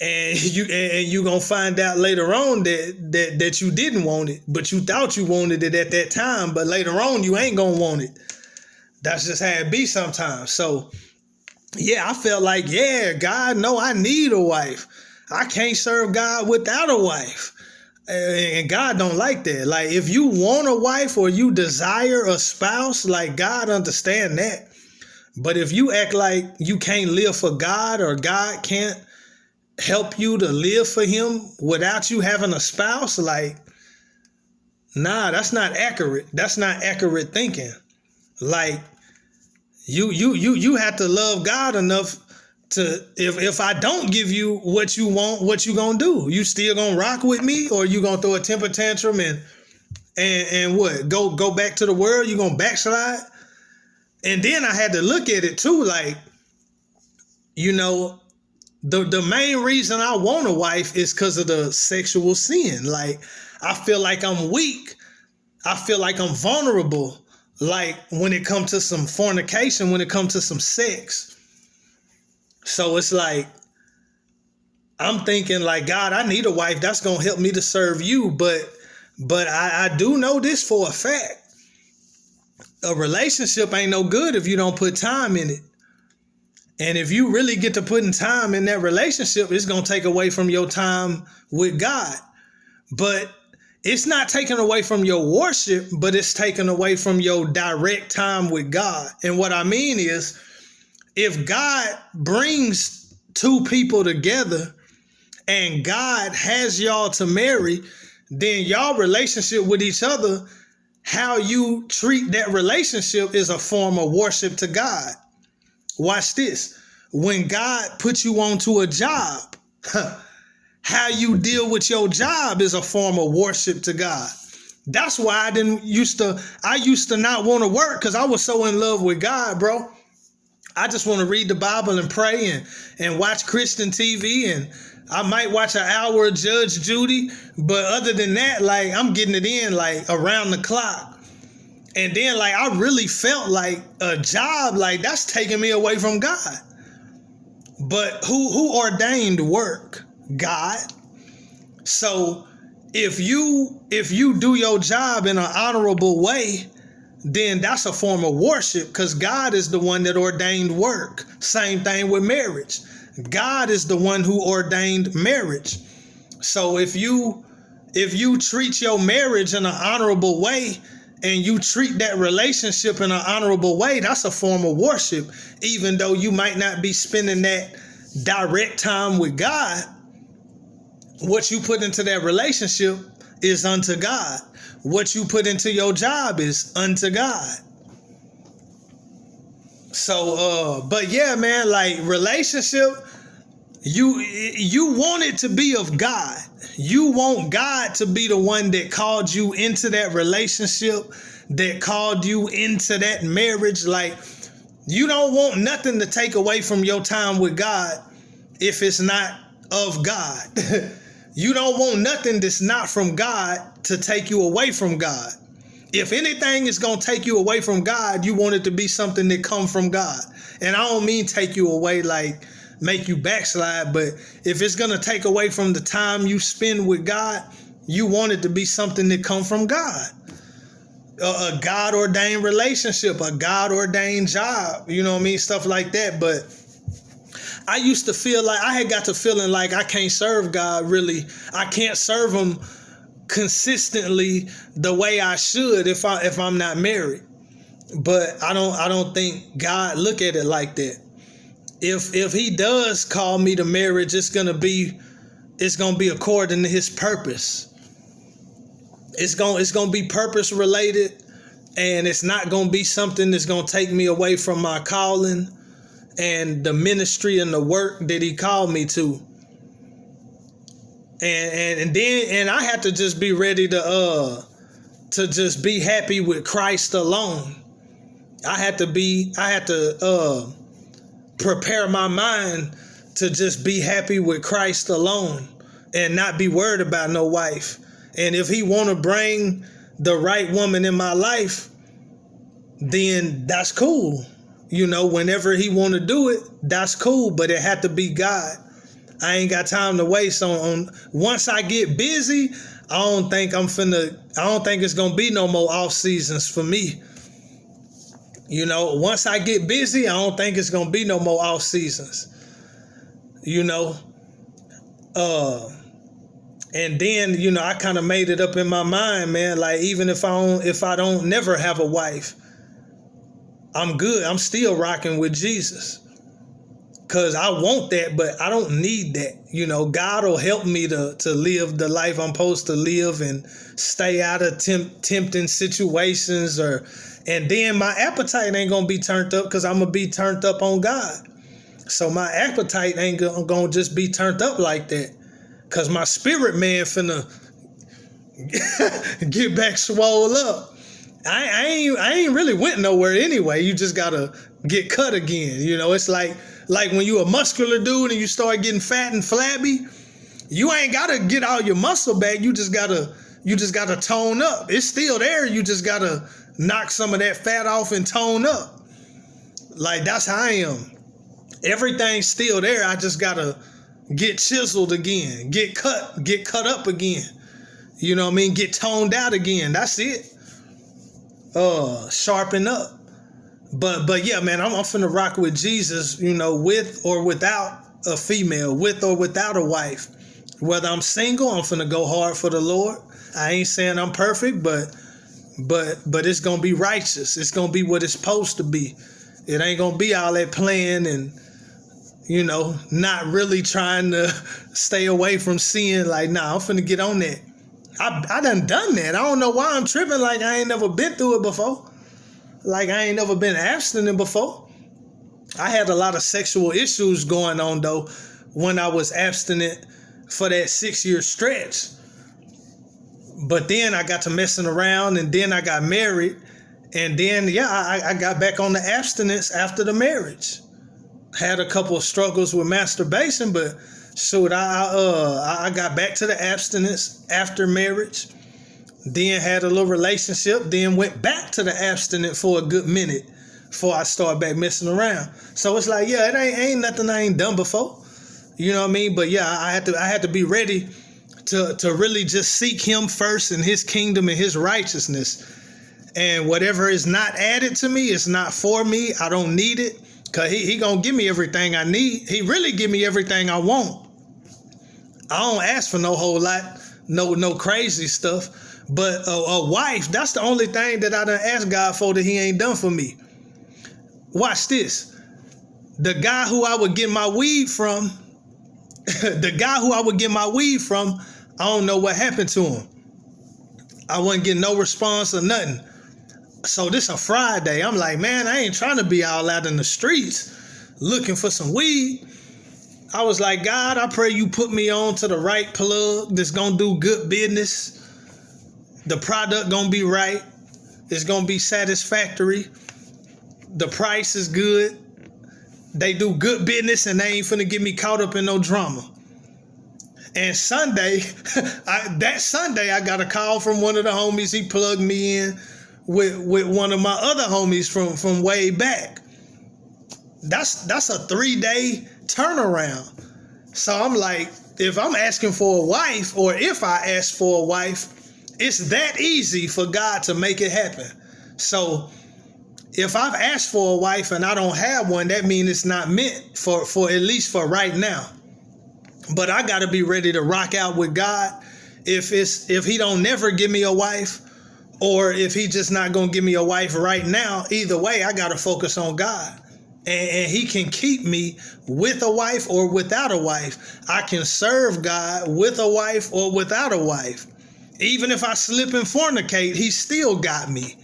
and you gonna find out later on that you didn't want it, but you thought you wanted it at that time, but later on you ain't gonna want it. That's just how it be sometimes. So yeah, I felt like, yeah, God, no, I need a wife. I can't serve God without a wife. And God don't like that. Like if you want a wife or you desire a spouse, like God understand that. But if you act like you can't live for God or God can't help you to live for him without you having a spouse, like, nah, that's not accurate. That's not accurate thinking. Like you have to love God enough to, if I don't give you what you want, what you gonna do? You still gonna rock with me, or you gonna throw a temper tantrum and what? Go back to the world? You gonna backslide? And then I had to look at it too, like, you know, the main reason I want a wife is because of the sexual sin. Like, I feel like I'm weak. I feel like I'm vulnerable. Like when it comes to some fornication, when it comes to some sex. So it's like, I'm thinking like, God, I need a wife that's going to help me to serve you. But I do know this for a fact. A relationship ain't no good if you don't put time in it. And if you really get to putting time in that relationship, it's going to take away from your time with God. But it's not taken away from your worship, but it's taken away from your direct time with God. And what I mean is, if God brings two people together and God has y'all to marry, then y'all relationship with each other, how you treat that relationship is a form of worship to God. Watch this. When God puts you onto a job, how you deal with your job is a form of worship to God. That's why I used to not want to work, because I was so in love with God, bro. I just want to read the Bible and pray and watch Christian TV, and I might watch an hour of Judge Judy. But other than that, like, I'm getting it in like around the clock. And then like, I really felt like a job, like, that's taking me away from God. But who ordained work? God. So if you do your job in an honorable way, then that's a form of worship, because God is the one that ordained work. Same thing with marriage. God is the one who ordained marriage. So if you treat your marriage in an honorable way, and you treat that relationship in an honorable way, that's a form of worship. Even though you might not be spending that direct time with God, what you put into that relationship is unto God. What you put into your job is unto God. So, but yeah, man, like, relationship, you want it to be of God. You want God to be the one that called you into that relationship, that called you into that marriage. Like, you don't want nothing to take away from your time with God if it's not of God. You don't want nothing that's not from God to take you away from God. If anything is going to take you away from God, you want it to be something that comes from God. And I don't mean take you away like make you backslide, but if it's going to take away from the time you spend with God, you want it to be something that comes from God. A God-ordained relationship, a God-ordained job, you know what I mean? Stuff like that. But I used to feel like I had got to feeling like I can't serve God really. I can't serve him consistently the way I should if I'm not married. But I don't think God look at it like that. If he does call me to marriage, it's gonna be according to his purpose. It's gonna be purpose related, and it's not gonna be something that's gonna take me away from my calling and the ministry and the work that he called me to. And then I have to just be ready to just be happy with Christ alone. I had to prepare my mind to just be happy with Christ alone and not be worried about no wife. And if he want to bring the right woman in my life, then that's cool. You know, whenever he want to do it, that's cool, but it had to be God. I ain't got time to waste on once I get busy, I don't think it's going to be no more off seasons for me. You know, once I get busy, I don't think it's going to be no more off seasons. You know, and then, you know, I kind of made it up in my mind, man, like, even if I don't never have a wife, I'm good. I'm still rocking with Jesus. Because I want that, but I don't need that. You know, God will help me to live the life I'm supposed to live and stay out of tempting situations. And then my appetite ain't going to be turned up because I'm going to be turned up on God. So my appetite ain't going to just be turned up like that. Because my spirit man finna get back swole up. I ain't really went nowhere anyway. You just got to get cut again. You know, it's like when you a muscular dude and you start getting fat and flabby, you ain't got to get all your muscle back. You just got to tone up. It's still there. You just got to knock some of that fat off and tone up. Like, that's how I am. Everything's still there. I just gotta get chiseled again, get cut up again. You know what I mean? Get toned out again. That's it. Sharpen up. But yeah, man, I'm finna rock with Jesus, with or without a female, with or without a wife. Whether I'm single, I'm finna go hard for the Lord. I ain't saying I'm perfect, but it's gonna be righteous. It's gonna be what it's supposed to be. It ain't gonna be all that playing and not really trying to stay away from sin. Like, nah, I'm finna get on that. I done that. I don't know why I'm tripping like I ain't never been through it before. Like I ain't never been abstinent before. I had a lot of sexual issues going on though when I was abstinent for that 6-year stretch. But then I got to messing around and then I got married. And then, I got back on the abstinence after the marriage. Had a couple of struggles with masturbation, but shoot, I got back to the abstinence after marriage. Then had a little relationship, then went back to the abstinence for a good minute before I started back messing around. So it's like, it ain't nothing I ain't done before. You know what I mean? But yeah, I had to be ready to really just seek him first and his kingdom and his righteousness. And whatever is not added to me, it's not for me. I don't need it. Cause he gonna give me everything I need. He really give me everything I want. I don't ask for no whole lot, no crazy stuff. But a wife, that's the only thing that I done asked God for that he ain't done for me. Watch this. The guy who I would get my weed from, I don't know what happened to him. I wasn't getting no response or nothing. So this a Friday. I'm like, man, I ain't trying to be all out in the streets looking for some weed. I was like, God, I pray you put me on to the right plug that's going to do good business. The product going to be right. It's going to be satisfactory. The price is good. They do good business and they ain't finna get me caught up in no drama. And Sunday, that Sunday, I got a call from one of the homies. He plugged me in with one of my other homies from way back. That's a 3-day turnaround. So I'm like, if I'm asking for a wife, or if I ask for a wife, it's that easy for God to make it happen. So if I've asked for a wife and I don't have one, that means it's not meant for at least for right now. But I got to be ready to rock out with God. If he don't never give me a wife, or if he just not going to give me a wife right now, either way, I got to focus on God. And he can keep me with a wife or without a wife. I can serve God with a wife or without a wife. Even if I slip and fornicate, he still got me.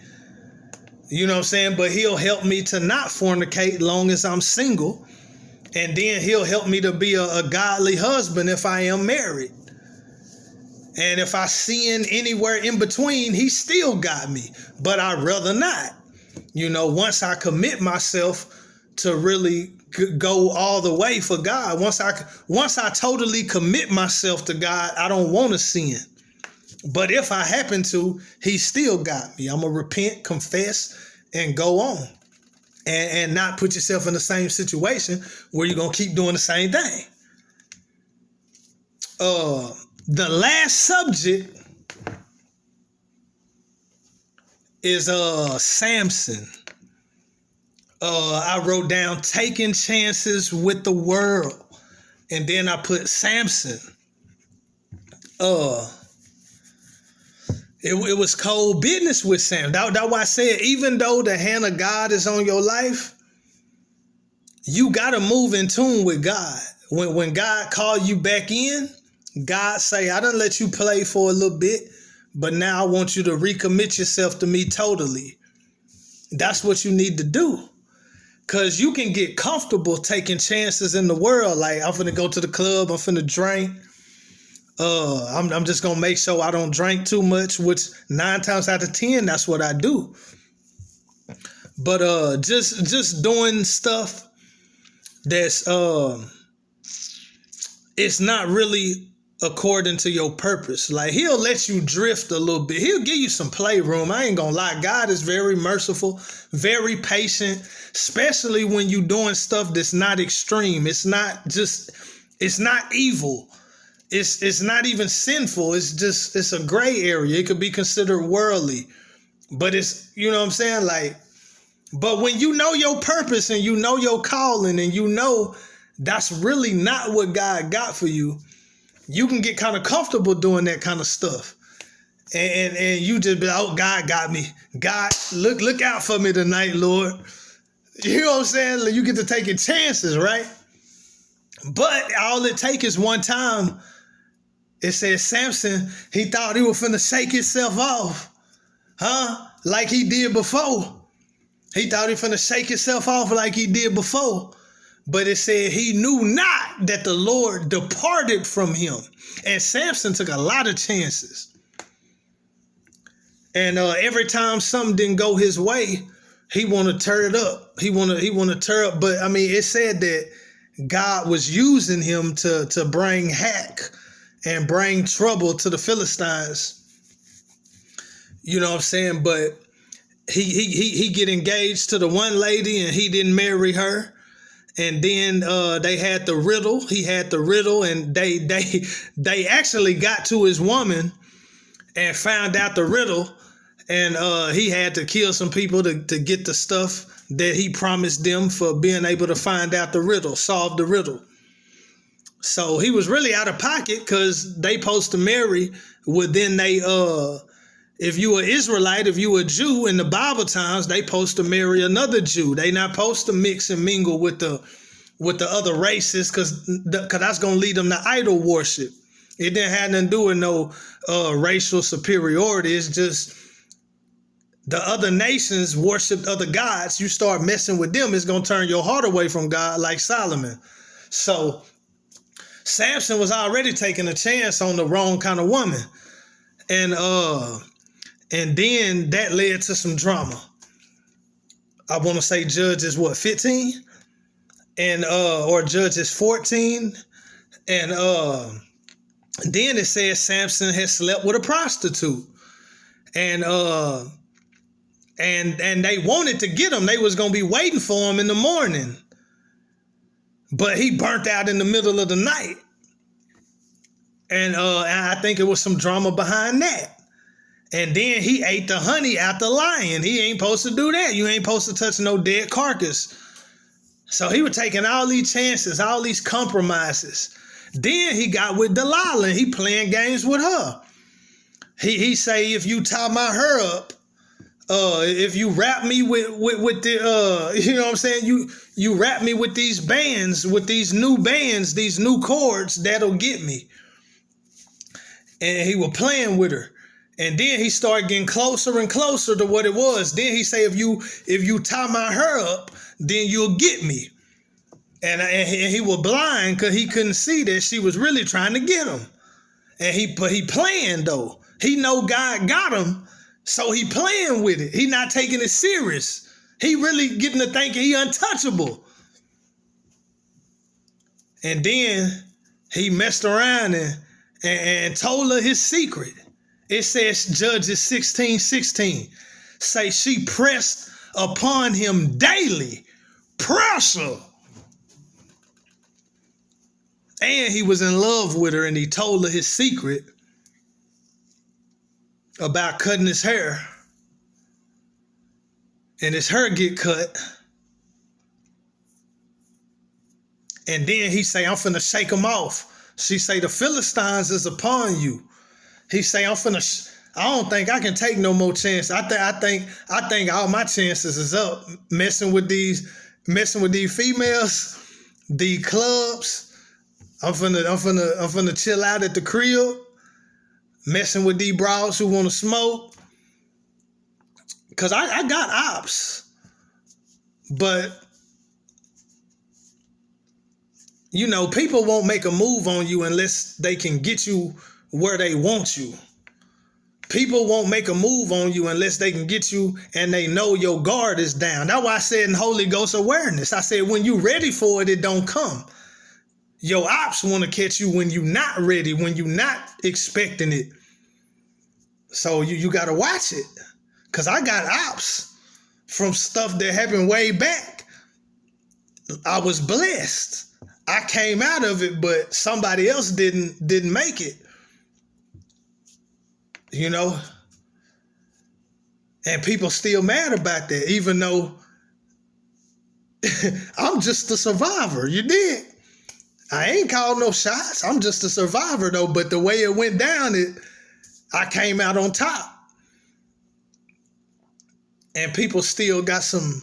You know what I'm saying? But he'll help me to not fornicate long as I'm single. And then he'll help me to be a godly husband if I am married. And if I sin anywhere in between, he still got me. But I'd rather not. Once I commit myself to really go all the way for God, once I totally commit myself to God, I don't want to sin. But if I happen to, he still got me. I'm going to repent, confess, and go on. And not put yourself in the same situation where you're going to keep doing the same thing. The last subject is Samson. I wrote down taking chances with the world. And then I put Samson. It was cold business with Sam. That's why I said, even though the hand of God is on your life, you got to move in tune with God. When God called you back in, God say, I done let you play for a little bit, but now I want you to recommit yourself to me totally. That's what you need to do. Because you can get comfortable taking chances in the world. Like, I'm finna go to the club, I'm finna drink. I'm just gonna make sure I don't drink too much, which 9 times out of 10, that's what I do. But just doing stuff that's it's not really according to your purpose. Like, he'll let you drift a little bit. He'll give you some playroom. I ain't gonna lie. God is very merciful, very patient, especially when you doing stuff that's not extreme. It's not evil. It's not even sinful. It's a gray area. It could be considered worldly, but it's, you know what I'm saying? Like, but when you know your purpose and you know your calling and you know that's really not what God got for you, you can get kind of comfortable doing that kind of stuff. And you just be like, oh, God got me. God, look out for me tonight, Lord. You know what I'm saying? You get to taking chances, right? But all it takes is one time. It says Samson, he thought he was finna shake himself off. Like he did before. He thought he was finna shake himself off like he did before. But it said he knew not that the Lord departed from him. And Samson took a lot of chances. And every time something didn't go his way, he want to tear it up. He want to tear up. But I mean, it said that God was using him to bring hack and bring trouble to the Philistines. You know what I'm saying? But he get engaged to the one lady and he didn't marry her. And then they had the riddle. He had the riddle, and they actually got to his woman and found out the riddle. And he had to kill some people to get the stuff that he promised them for being able to find out the riddle, solve the riddle. So he was really out of pocket because they supposed to marry within if you were Israelite, if you were a Jew in the Bible times, they supposed to marry another Jew. They not supposed to mix and mingle with the other races because that's going to lead them to idol worship. It didn't have nothing to do with no racial superiority. It's just the other nations worshiped other gods. You start messing with them, it's going to turn your heart away from God like Solomon. So Samson was already taking a chance on the wrong kind of woman. And then that led to some drama. I want to say Judges 15? And or Judges 14. And then it says Samson had slept with a prostitute. And they wanted to get him. They was going to be waiting for him in the morning. But he burnt out in the middle of the night. And I think it was some drama behind that. And then he ate the honey out the lion. He ain't supposed to do that. You ain't supposed to touch no dead carcass. So he was taking all these chances, all these compromises. Then he got with Delilah. He playing games with her. He say, if you tie my hair up, if you wrap me with the, you know what I'm saying? You wrap me with these bands, these new cords, that'll get me. And he was playing with her. And then he started getting closer and closer to what it was. Then he say, if you tie my hair up, then you'll get me. And he was blind because he couldn't see that she was really trying to get him. But he playing though. He know God got him, so he playing with it. He not taking it serious. He really getting to thinking he untouchable. And then he messed around and told her his secret. It says Judges 16:16. Say she pressed upon him daily. Pressure. And he was in love with her and he told her his secret about cutting his hair. And his hair get cut. And then he say, I'm finna shake him off. She say, the Philistines is upon you. He say, I don't think I can take no more chance. I think all my chances is up messing with these females, the clubs. I'm finna chill out at the crib, messing with these bras who want to smoke. Cause I got ops, but you know, people won't make a move on you unless they can get you where they want you. People won't make a move on you unless they can get you and they know your guard is down. That's why I said in Holy Ghost awareness, I said when you ready for it, it don't come. Your ops want to catch you when you're not ready, when you're not expecting it. So you got to watch it. Because I got ops from stuff that happened way back. I was blessed. I came out of it, but somebody else didn't make it. You know? And people still mad about that, even though I'm just a survivor. You did. I ain't called no shots. I'm just a survivor, though. But the way it went down, I came out on top. And people still got some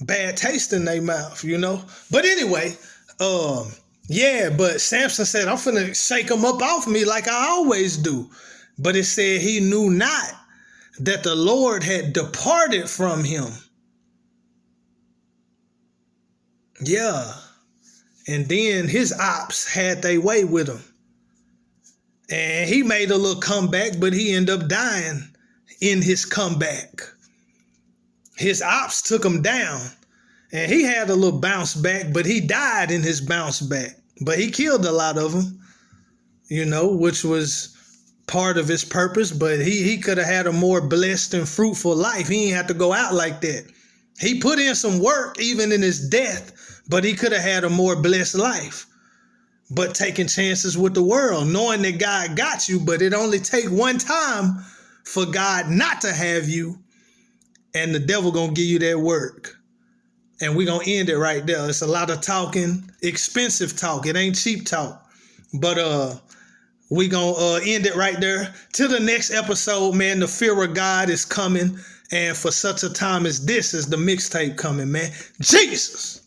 bad taste in their mouth, you know? But anyway, but Samson said, I'm finna shake them up off me like I always do. But it said he knew not that the Lord had departed from him. Yeah. And then his ops had their way with him. And he made a little comeback, but he ended up dying in his comeback. His ops took him down. And he had a little bounce back, but he died in his bounce back. But he killed a lot of them, you know, which was part of his purpose. But he could have had a more blessed and fruitful life. He didn't have to go out like that. He put in some work even in his death, but he could have had a more blessed life. But taking chances with the world, knowing that God got you, but it only take one time for God not to have you, and the devil gonna give you that work. And we're gonna end it right there. It's a lot of talking, expensive talk. It ain't cheap talk. But we gonna end it right there. Till the next episode, man, the fear of God is coming. And for such a time as this is the mixtape coming, man. Jesus!